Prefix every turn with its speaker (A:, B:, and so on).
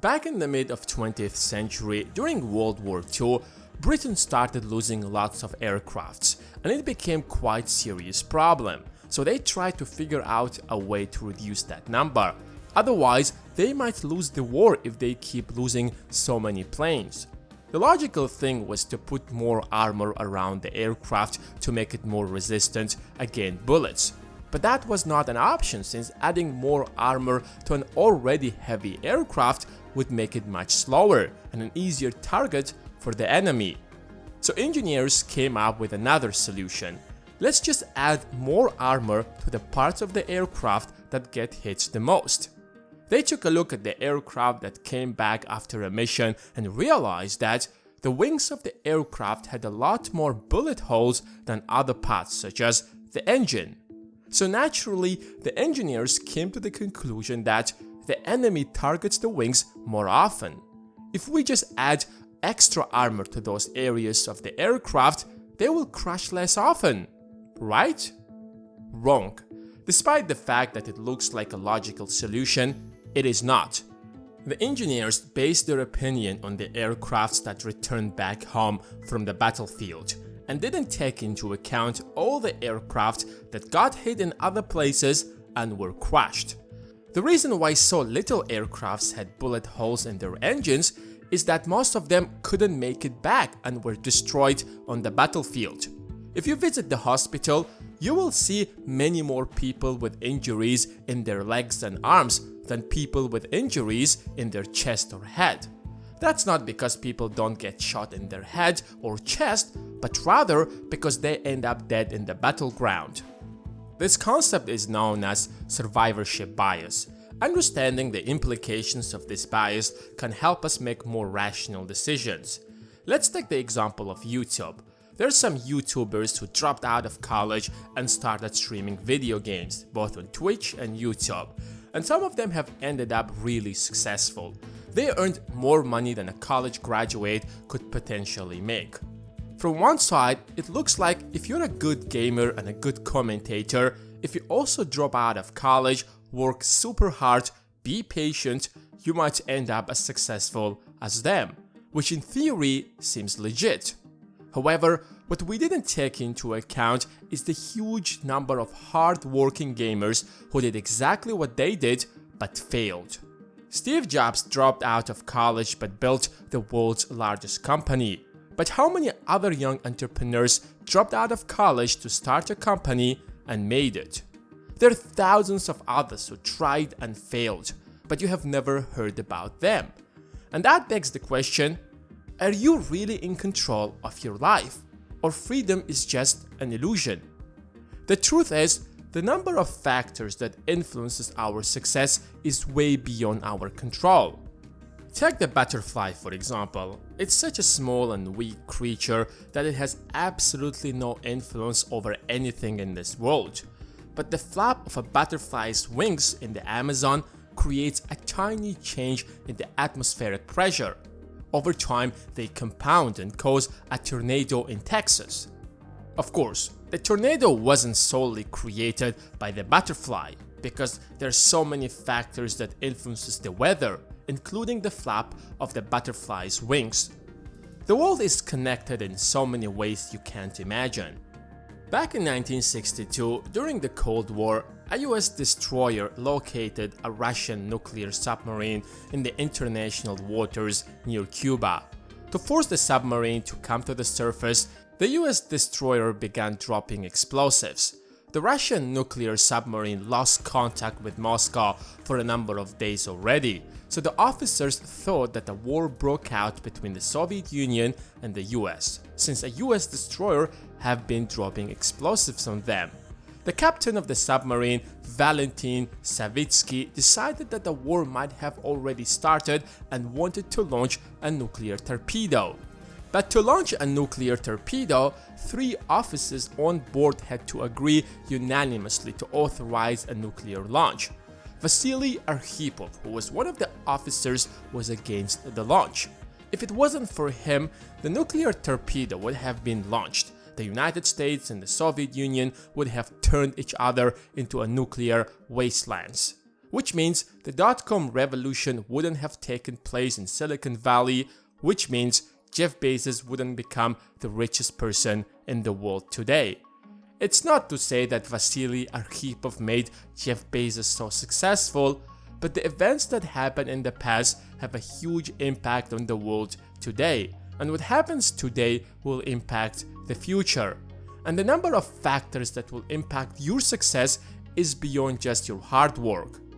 A: Back in the mid of 20th century, during World War II, Britain started losing lots of aircrafts, and it became quite a serious problem. So they tried to figure out a way to reduce that number. Otherwise, they might lose the war if they keep losing so many planes. The logical thing was to put more armor around the aircraft to make it more resistant against bullets. But that was not an option, since adding more armor to an already heavy aircraft would make it much slower and an easier target for the enemy. So engineers came up with another solution. Let's just add more armor to the parts of the aircraft that get hit the most. They took a look at the aircraft that came back after a mission and realized that the wings of the aircraft had a lot more bullet holes than other parts, such as the engine. So naturally, the engineers came to the conclusion that the enemy targets the wings more often. If we just add extra armor to those areas of the aircraft, they will crash less often, right? Wrong. Despite the fact that it looks like a logical solution, it is not. The engineers based their opinion on the aircrafts that returned back home from the battlefield, and didn't take into account all the aircraft that got hit in other places and were crushed. The reason why so little aircrafts had bullet holes in their engines is that most of them couldn't make it back and were destroyed on the battlefield. If you visit the hospital, you will see many more people with injuries in their legs and arms than people with injuries in their chest or head. That's not because people don't get shot in their head or chest, but rather because they end up dead in the battleground. This concept is known as survivorship bias. Understanding the implications of this bias can help us make more rational decisions. Let's take the example of YouTube. There are some YouTubers who dropped out of college and started streaming video games, both on Twitch and YouTube. And some of them have ended up really successful. They earned more money than a college graduate could potentially make. From one side, it looks like if you're a good gamer and a good commentator, if you also drop out of college, work super hard, be patient, you might end up as successful as them, which in theory seems legit. However, what we didn't take into account is the huge number of hard-working gamers who did exactly what they did but failed. Steve Jobs dropped out of college but built the world's largest company. But how many other young entrepreneurs dropped out of college to start a company and made it? There are thousands of others who tried and failed, but you have never heard about them. And that begs the question, are you really in control of your life? Or freedom is just an illusion? The truth is, the number of factors that influences our success is way beyond our control. Take the butterfly for example. It's such a small and weak creature that it has absolutely no influence over anything in this world. But the flap of a butterfly's wings in the Amazon creates a tiny change in the atmospheric pressure. Over time, they compound and cause a tornado in Texas. Of course, the tornado wasn't solely created by the butterfly, because there are so many factors that influences the weather, including the flap of the butterfly's wings. The world is connected in so many ways you can't imagine. Back in 1962, during the Cold War, a US destroyer located a Russian nuclear submarine in the international waters near Cuba. To force the submarine to come to the surface, the US destroyer began dropping explosives. The Russian nuclear submarine lost contact with Moscow for a number of days already, so the officers thought that a war broke out between the Soviet Union and the US, since a US destroyer had been dropping explosives on them. The captain of the submarine, Valentin Savitsky, decided that the war might have already started and wanted to launch a nuclear torpedo. But to launch a nuclear torpedo, 3 officers on board had to agree unanimously to authorize a nuclear launch. Vasily Arkhipov, who was one of the officers, was against the launch. If it wasn't for him, the nuclear torpedo would have been launched. The United States and the Soviet Union would have turned each other into a nuclear wastelands. which means the dot-com revolution wouldn't have taken place in Silicon Valley, which means Jeff Bezos wouldn't become the richest person in the world today. It's not to say that Vasily Arkhipov made Jeff Bezos so successful, but the events that happened in the past have a huge impact on the world today, and what happens today will impact the future. And the number of factors that will impact your success is beyond just your hard work.